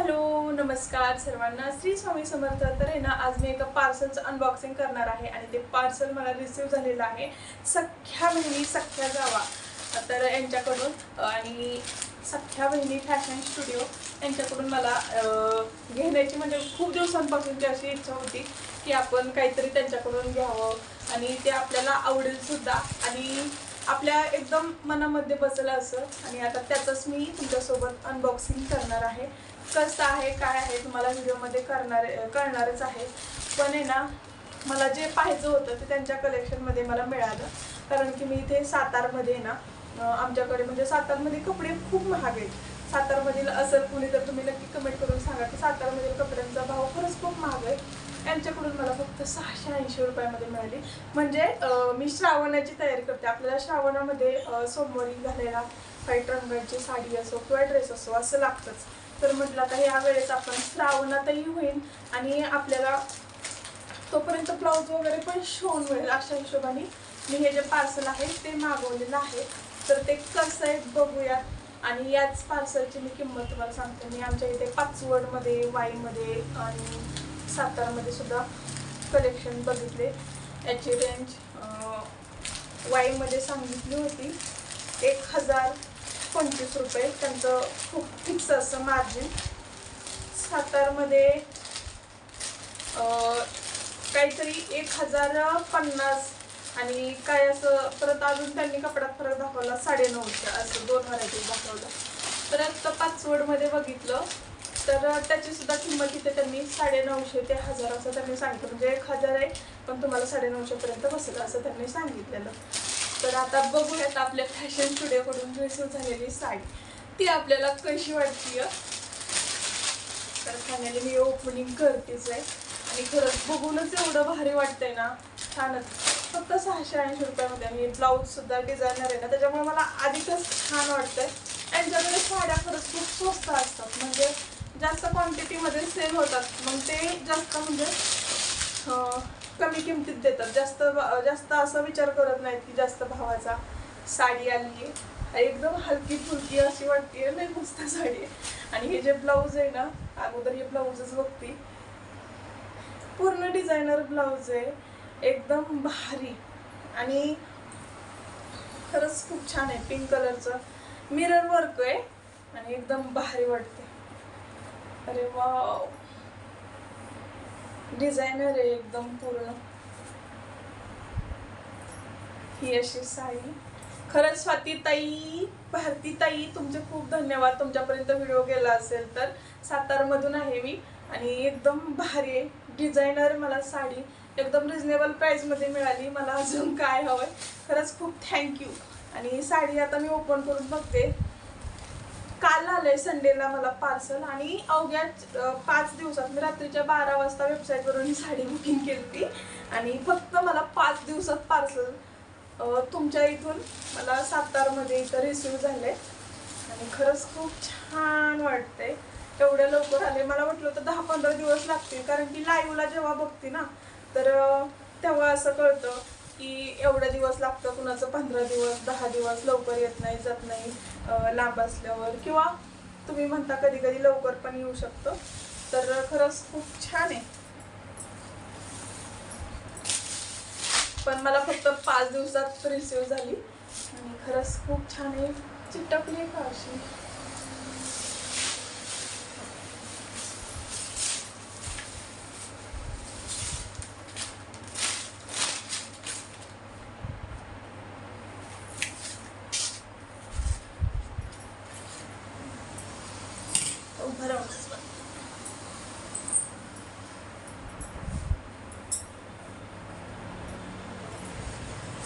Hello नमस्कार सर्वांना, श्री स्वामी समर्थ. तर आहे ना, आज मी एका पार्सलचं अनबॉक्सिंग करणार आहे आणि ते पार्सल मला रिसीव झालेलं आहे सख्या बहिणी सख्या जावा तर यांच्याकडून. आणि सख्या बहिणी फॅशन स्टुडिओ यांच्याकडून मला घेण्याची म्हणजे खूप दिवसांपासूनची अशी इच्छा होती की आपण काहीतरी त्यांच्याकडून घ्यावं आणि ते आपल्याला आवडेल सुद्धा आणि आपल्या एकदम मनामध्ये बसलं असं. आणि आता त्याचंच मी तुमच्यासोबत अनबॉक्सिंग करणार आहे. कसं आहे काय आहे तुम्हाला व्हिडिओमध्ये कळणारच आहे. पण आहे ना, मला जे पाहिजे होतं ते त्यांच्या कलेक्शनमध्ये मला मिळालं. कारण की मी इथे सातारमध्ये ना, आमच्याकडे म्हणजे सातारमध्ये कपडे खूप महाग आहेत. सातारमधील असेल कुणी तर तुम्ही नक्की कमेंट करून सांगा की सातारमधील कपड्यांचा भाव खरंच खूप महाग आहे. यांच्याकडून मला फक्त 680 रुपयामध्ये मिळाली. म्हणजे मी श्रावणाची तयारी करते. आपल्याला श्रावणामध्ये सोमवारी घालायला व्हाईट रंगाची साडी असो किंवा ड्रेस असो असं लागतंच. तर म्हटलं आता ह्या वेळेस आपण श्रावणातही होईल आणि आपल्याला तोपर्यंत ब्लाऊज वगैरे पण शिवून मिळेल अशा हिशोबाने मी हे जे पार्सल आहे ते मागवलेलं आहे. तर ते कसं आहे बघूयात. आणि याच पार्सलची मी किंमत तुम्हाला सांगते. मी आमच्या इथे पाचवडमध्ये, वाईमध्ये आणि सातारमध्ये सुद्धा कलेक्शन बघितले. याची रेंज वाईमध्ये सांगितली होती 1025 रुपये. त्यांचं खूप फिक्स असं मार्जिन. सातारमध्ये काहीतरी 1050 आणि काय असं. परत अजून त्यांनी कपड्यात फरक दाखवला 950 असं 2 व्हरायटीज दाखवलं. परत पाचवडमध्ये बघितलं तर त्याची सुद्धा किंमत इथे त्यांनी 950 ते 1000 असं त्यांनी सांगितलं. म्हणजे 1000 आहे पण तुम्हाला 950 पर्यंत बसेल असं त्यांनी सांगितलेलं. तर आता बघूयात आपल्या फॅशन स्टुडिओकडून रिसीव झालेली साडी ती आपल्याला कशी वाटते. तर फायनली मी ओपनिंग करतेच आहे आणि खरंच बघूनच एवढं भारी वाटतंय ना, छानच. फक्त 680 रुपयामध्ये आणि ब्लाऊज सुद्धा डिझायनर आहे ना, त्याच्यामुळे मला अधिकच छान वाटतंय. यांच्याकडे साड्या खरंच खूप स्वस्त असतात, म्हणजे जास्त क्वांटिटीमध्ये सेल होतात. मग ते जास्त म्हणजे कमी किमतीत देतात. जास्त असा विचार करत नाहीत की जास्त भावाचा. साडी आली आहे एकदम हलकी फुलकी अशी वाटते, लय मस्त साडी आहे. आणि हे जे ब्लाऊज आहे ना, अगोदर हे ब्लाऊजच बघते. पूर्ण डिझायनर ब्लाऊज आहे, एकदम भारी आणि खरंच खूप छान आहे. पिंक कलरचं मिरर वर्क आहे आणि एकदम भारी वाटते. अरे वाव, डिझायनर आहे एकदम पूर्ण. ही अशी साडी. खरंच स्वातीताई, भारतीताई तुमचे खूप धन्यवाद. तुमच्यापर्यंत व्हिडिओ गेला असेल तर. सातारमधून आहे मी आणि एकदम भारी आहे डिझायनर. मला साडी एकदम रिजनेबल प्राईसमध्ये मिळाली. मला अजून काय हवंय. खरंच खूप थँक्यू. आणि साडी आता मी ओपन करून बघते. काल आलंय संडेला मला पार्सल आणि अवघ्या 5 दिवसात मी रात्रीच्या 12 वाजता वेबसाईटवरून ही साडी बुकिंग केली आणि फक्त मला 5 दिवसात पार्सल तुमच्या इथून मला सातारमध्ये इथं रिसीव झाले. आणि खरंच खूप छान वाटतंय. एवढ्या लवकर आले. मला वाटलं होतं 10-15 दिवस लागतील, कारण की लाईव्हला जेव्हा बघते ना तर तेव्हा असं कळतं की एवढे दिवस लागतं, कुणाचं 15 दिवस 10 दिवस. लवकर येत नाही, जात नाही लांब असल्यावर, किंवा तुम्ही म्हणता कधी कधी लवकर पण येऊ शकतो. तर खरंच खूप छान आहे. पण मला फक्त 5 दिवसात रिसीव झाली आणि खरंच खूप छान आहे. चिटकली का अशी.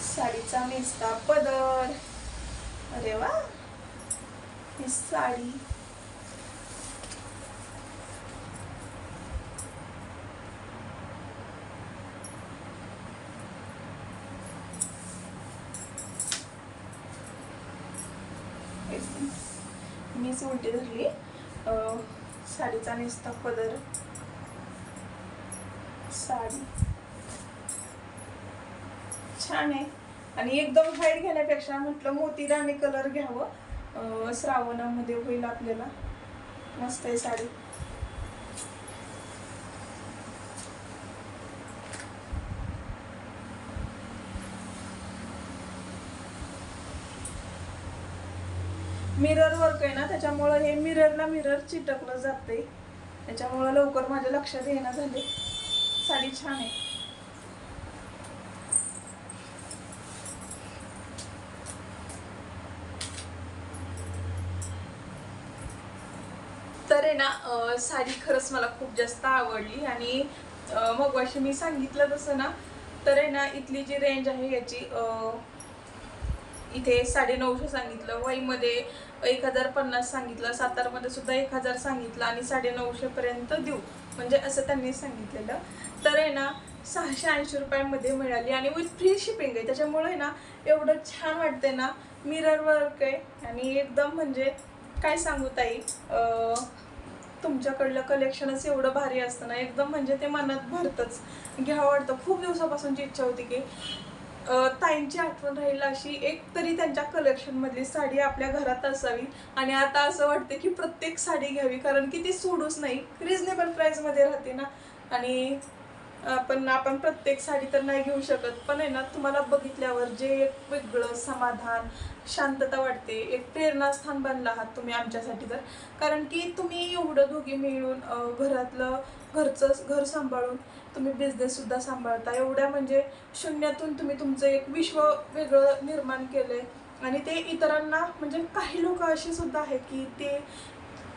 साडीचा नेसता पदर. अरे वा, ही साडी मीच उलटी धरली. साडीचा नेसता पदर, साडी छान आहे. आणि एकदम व्हाईट घेण्यापेक्षा म्हटलं मोती राणी कलर घ्यावं. श्रावणामध्ये होईल आपल्याला. मस्त आहे साडी. त्याच्यामुळं हे मिररला मिरर चिटकलं जाते, त्याच्यामुळं लवकर माझ्या लक्षात येणं झाले. साडी छान आहे. तर आहे ना साडी खरंच मला खूप जास्त आवडली. आणि मगाशी मी सांगितलं तसं ना, तर आहे ना इथली जी रेंज आहे याची इथे 950 सांगितलं, वाईमध्ये 1050 सांगितलं, सातारमध्ये सुद्धा 1000 सांगितलं आणि 950 पर्यंत देऊ म्हणजे असं त्यांनी सांगितलेलं. तर आहे ना 680 रुपयांमध्ये मिळाली आणि विथ फ्री शिपिंग आहे. त्याच्यामुळे ना एवढं छान वाटते ना, मिरर वर्क आहे आणि एकदम म्हणजे काय सांगू ताई, तुमच्याकडलं कलेक्शनच एवढं भारी असतं ना, एकदम म्हणजे ते मनात भरतंच, घ्यावं वाटतं. खूप दिवसापासूनची इच्छा होती की ताईंची आठवण राहील अशी एक तरी त्यांच्या कलेक्शनमधली साडी आपल्या घरात असावी. आणि आता असं वाटतं की प्रत्येक साडी घ्यावी, कारण की ती सोडूच नाही, रिजनेबल प्राईसमध्ये राहते ना. आणि आपण प्रत्येक साडी तर नाही घेऊ शकत, पण आहे ना तुम्हाला बघितल्यावर जे एक वेगळं समाधान, शांतता वाटते, एक प्रेरणास्थान बनला आहात तुम्ही आमच्यासाठी. तर कारण की तुम्ही एवढं दोघी मिळून घरचं घर सांभाळून तुम्ही बिझनेससुद्धा सांभाळता, एवढ्या म्हणजे शून्यातून तुम्ही तुमचं एक विश्व वेगळं निर्माण केलंय. आणि ते इतरांना म्हणजे काही लोक असे सुद्धा आहेत की ते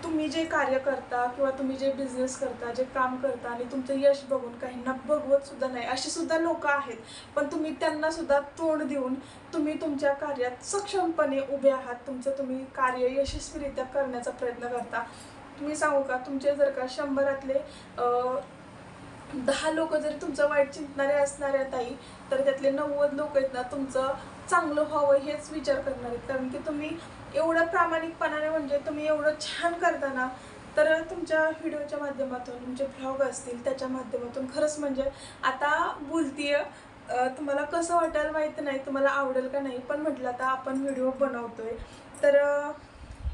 तुम्ही जे कार्य करता किंवा तुम्ही जे बिझनेस करता, जे काम करता आणि तुमचं यश बघून काहींना बघवत सुद्धा नाही, अशी सुद्धा लोक आहेत. पण तुम्ही त्यांना सुद्धा तोंड देऊन तुम्ही तुमच्या कार्यात सक्षमपणे उभे आहात, तुमचं तुम्ही कार्य यशस्वीरित्या करण्याचा प्रयत्न करता. तुम्ही सांगू का, तुमचे जर का 100रातले 10 लोक जरी तुमचं वाईट चिंतणारे असणारे ताई, तर त्यातले 90 लोक आहेत ना तुमचं चांगलं व्हावं हेच विचार करणार आहेत. कारण की तुम्ही एवढं प्रामाणिकपणाने म्हणजे तुम्ही एवढं छान करता ना, तर तुमच्या व्हिडिओच्या माध्यमातून, तुमचे व्लॉग असतील त्याच्या माध्यमातून खरंच म्हणजे आता बोलतीये, तुम्हाला कसं वाटायला माहिती नाही, तुम्हाला आवडेल का नाही, पण म्हटलं आता आपण व्हिडिओ बनवतोय तर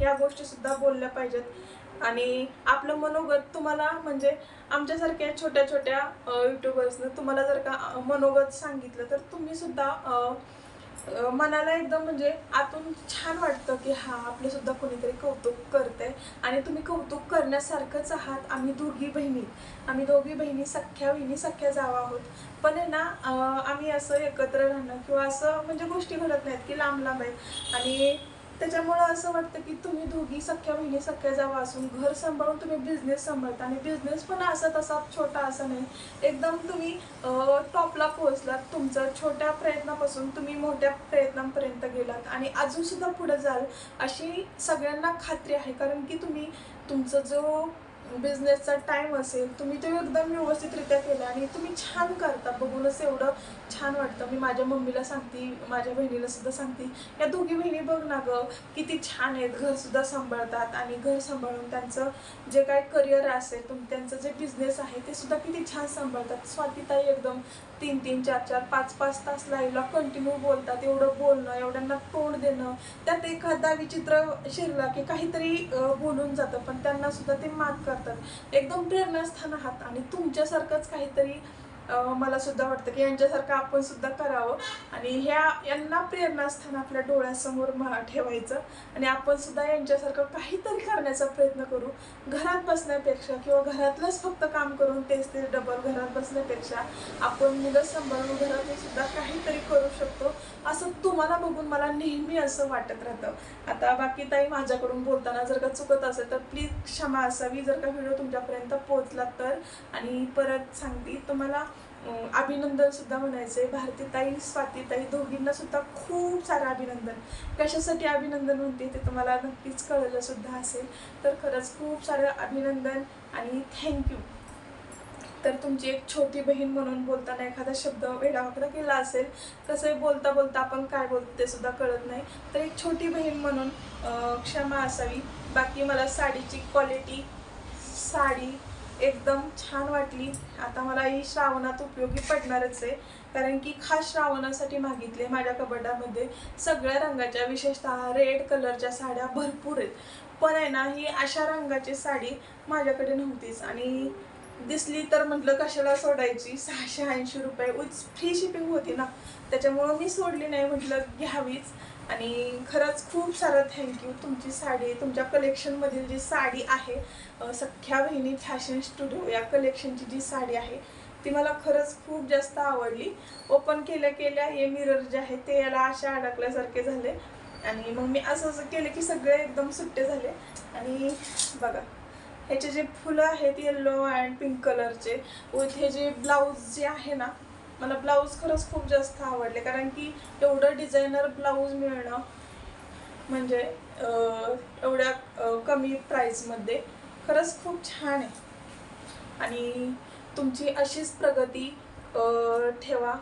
या गोष्टीसुद्धा बोलल्या पाहिजेत. आणि आपलं मनोगत तुम्हाला म्हणजे आमच्यासारख्या छोट्या छोट्या यूट्यूबर्सनं तुम्हाला जर का मनोगत सांगितलं तर तुम्ही सुद्धा मनाला एकदम म्हणजे आतून छान वाटतं की हां आपलं सुद्धा कोणीतरी कौतुक करतंय. आणि तुम्ही कौतुक करण्यासारखंच आहात. आम्ही दोघी बहिणी सख्या बहिणी, सख्या जावा आहोत. पण आहे ना आम्ही असं एकत्र राहणं किंवा असं म्हणजे गोष्टी घडत नाहीत की लांब लांब आहेत. आणि त्याच्यामुळं असं वाटतं की तुम्ही दोघी सख्या बहिणी, सख्या जावा असून घर सांभाळून तुम्ही बिझनेस सांभाळता. आणि बिझनेस पण असा तसा छोटा असं नाही, एकदम तुम्ही टॉपला पोहोचलात. तुमचं छोट्या प्रयत्नापासून तुम्ही मोठ्या प्रयत्नांपर्यंत गेलात आणि अजूनसुद्धा पुढे जाल अशी सगळ्यांना खात्री आहे. कारण की तुम्ही तुमचं जो बिझनेसचा टाईम असेल तुम्ही तो एकदम व्यवस्थितरित्या केला आणि तुम्ही छान करता, बघूनच एवढं छान वाटतं. मी माझ्या मम्मीला सांगते, माझ्या बहिणीला सुद्धा सांगते, या दोघी बहिणी बघ ना गं किती छान आहेत, घरसुद्धा सांभाळतात आणि घर सांभाळून त्यांचं जे काय करिअर असेल त्यांचं जे बिझनेस आहे ते सुद्धा किती छान सांभाळतात. स्वातीताई एकदम 3-3, 4-4, 5-5 तास लाईव्हला कंटिन्यू बोलतात. एवढं बोलणं, एवढ्यांना तोंड देणं, त्यात एखादा विचित्र शिरला की काहीतरी बोलून जातं, पण त्यांना सुद्धा ते मात करतात. एकदम प्रेरणास्थान आहात. आणि तुमच्यासारखंच काहीतरी मला सुद्धा वाटतं की यांच्यासारखं आपण सुद्धा करावं आणि यांना प्रेरणास्थान आपल्या डोळ्यासमोर ठेवायचं आणि आपण सुद्धा यांच्यासारखं काहीतरी करण्याचा प्रयत्न करू. घरात बसण्यापेक्षा किंवा घरातलंच फक्त काम करून तेच डबल घरात बसण्यापेक्षा आपण मुलं सांभाळून घरातून सुद्धा काहीतरी करू शकतो, असं तुम्हाला बघून मला नेहमी असं वाटत राहतं. आता बाकी ताई माझ्याकडून बोलताना जर का चुकत असेल तर प्लीज क्षमा असावी, जर का व्हिडिओ तुमच्यापर्यंत पोहोचला तर. आणि परत सांगते तुम्हाला अभिनंदन सुद्धा म्हणायचं आहे. भारतीताई, स्वातीताई दोघींना सुद्धा खूप सारं अभिनंदन. कशासाठी अभिनंदन म्हणते ते तुम्हाला नक्कीच कळलं सुद्धा असेल. तर खरंच खूप सारं अभिनंदन आणि थँक्यू. तर तुमची एक छोटी बहीण म्हणून बोलताना एखादा शब्द वेडावाकडा केला असेल, कसं बोलता बोलता आपण काय बोलतो ते सुद्धा कळत नाही, तर एक छोटी बहीण म्हणून क्षमा असावी. बाकी मला साडीची क्वालिटी, साडी एकदम छान वाटली. आता मला ही श्रावणात उपयोगी पडणारच आहे, कारण की खास श्रावणासाठी मागितले. माझ्या कबड्डामध्ये सगळ्या रंगाच्या, विशेषतः रेड कलरच्या साड्या भरपूर आहेत. पण आहे ना ही अशा रंगाची साडी माझ्याकडे नव्हतीच आणि दिसली तर म्हटलं कशाला सोडायची. 680 रुपये विथ फ्री शिपिंग होती ना, त्याच्यामुळं मी सोडली नाही, म्हटलं घ्यावीच. आणि खरंच खूप सारं थँक्यू. तुमची साडी, तुमच्या कलेक्शनमधील जी साडी आहे, सख्या बहिणी फॅशन स्टुडिओ या कलेक्शनची जी साडी आहे ती मला खरंच खूप जास्त आवडली. ओपन केल्या केल्या हे मिरर जे आहे ते याला अशा अडकल्यासारखे झाले आणि मग मी असं केलं की सगळे एकदम सुट्टे झाले. आणि बघा ह्याचे जे फुलं आहेत येलो अँड पिंक कलरचे, व हे जे ब्लाऊज जे आहे ना, मला ब्लाऊज खरंच खूप जास्त आवडले. कारण की एवढं डिझायनर ब्लाऊज मिळणं म्हणजे एवढ्या कमी प्राईसमध्ये खरंच खूप छान आहे. आणि तुमची अशीच प्रगती ठेवा,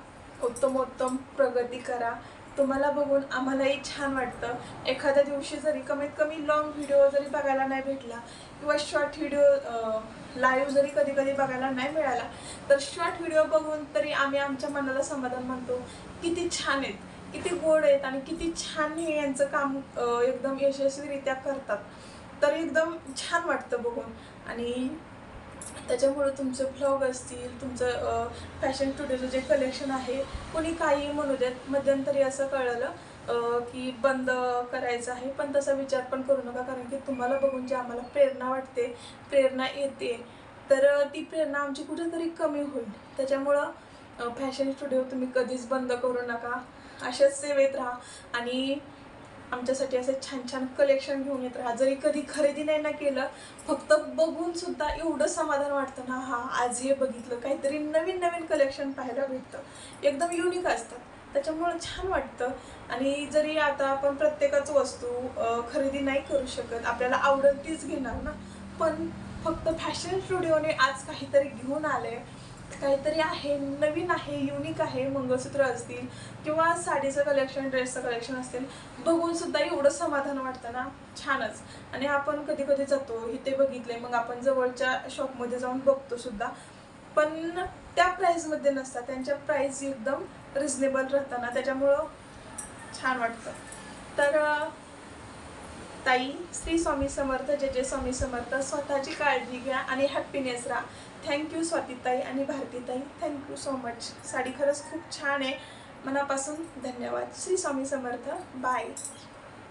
उत्तमोत्तम प्रगती करा. तुम्हाला बघून आम्हालाही छान वाटतं. एखाद्या दिवशी जरी कमीत कमी लॉंग व्हिडिओ जरी बघायला नाही भेटला किंवा शॉर्ट व्हिडिओ लाईव्ह जरी कधी कधी बघायला नाही मिळाला, तर शॉर्ट व्हिडिओ बघून तरी आम्ही आमच्या मनाला समाधान मानतो. किती छान आहेत, किती गोड आहेत आणि किती छान हे यांचं काम एकदम यशस्वीरित्या करतात. तर एकदम छान वाटतं बघून. आणि त्याच्यामुळे तुमचे ब्लॉग असतील, तुमचं फॅशन स्टुडिओचं जे कलेक्शन आहे, कोणी काही म्हणू देत. मध्यंतरी असं कळलं की बंद करायचं आहे, पण तसा विचार पण करू नका. कारण की तुम्हाला बघून जे आम्हाला प्रेरणा वाटते, प्रेरणा येते, तर ती प्रेरणा आमची कुठेतरी कमी होईल. त्याच्यामुळं फॅशन स्टुडिओ तुम्ही कधीच बंद करू नका, अशाच सेवेत राहा आणि आमच्यासाठी असे छान छान कलेक्शन घेऊन येत राहा. जरी कधी खरेदी नाही ना केलं, फक्त बघून सुद्धा एवढं समाधान वाटतं ना, हा आज हे बघितलं, काहीतरी नवीन नवीन कलेक्शन पाहायला भेटतं, एकदम युनिक असतात, त्याच्यामुळं छान वाटतं. आणि जरी आता आपण प्रत्येकाच वस्तू खरेदी नाही करू शकत, आपल्याला आवडत तीच घेणार ना, पण फक्त फॅशन स्टुडिओने आज काहीतरी घेऊन आले, काहीतरी आहे, नवीन आहे, युनिक आहे. मंगळसूत्र असतील किंवा साडीचं कलेक्शन, ड्रेसचं कलेक्शन असतील, बघून सुद्धा एवढं समाधान वाटतं ना, छानच. आणि आपण कधी कधी जातो, इथे बघितले, मग आपण जवळच्या शॉपमध्ये जाऊन बघतो सुद्धा, पण त्या प्राईसमध्ये नसतात, त्यांच्या प्राईस एकदम रिजनेबल राहताना, त्याच्यामुळं छान वाटतं. तर ताई, श्री स्वामी समर्थ, जय जय स्वामी समर्थ. स्वतःची काळजी घ्या आणि हॅपीनेस राहा. थँक्यू स्वातीताई आणि भारतीताई, थँक्यू सो मच. साडी खरंच खूप छान आहे, मनापासून धन्यवाद. श्री स्वामी समर्थ. बाय.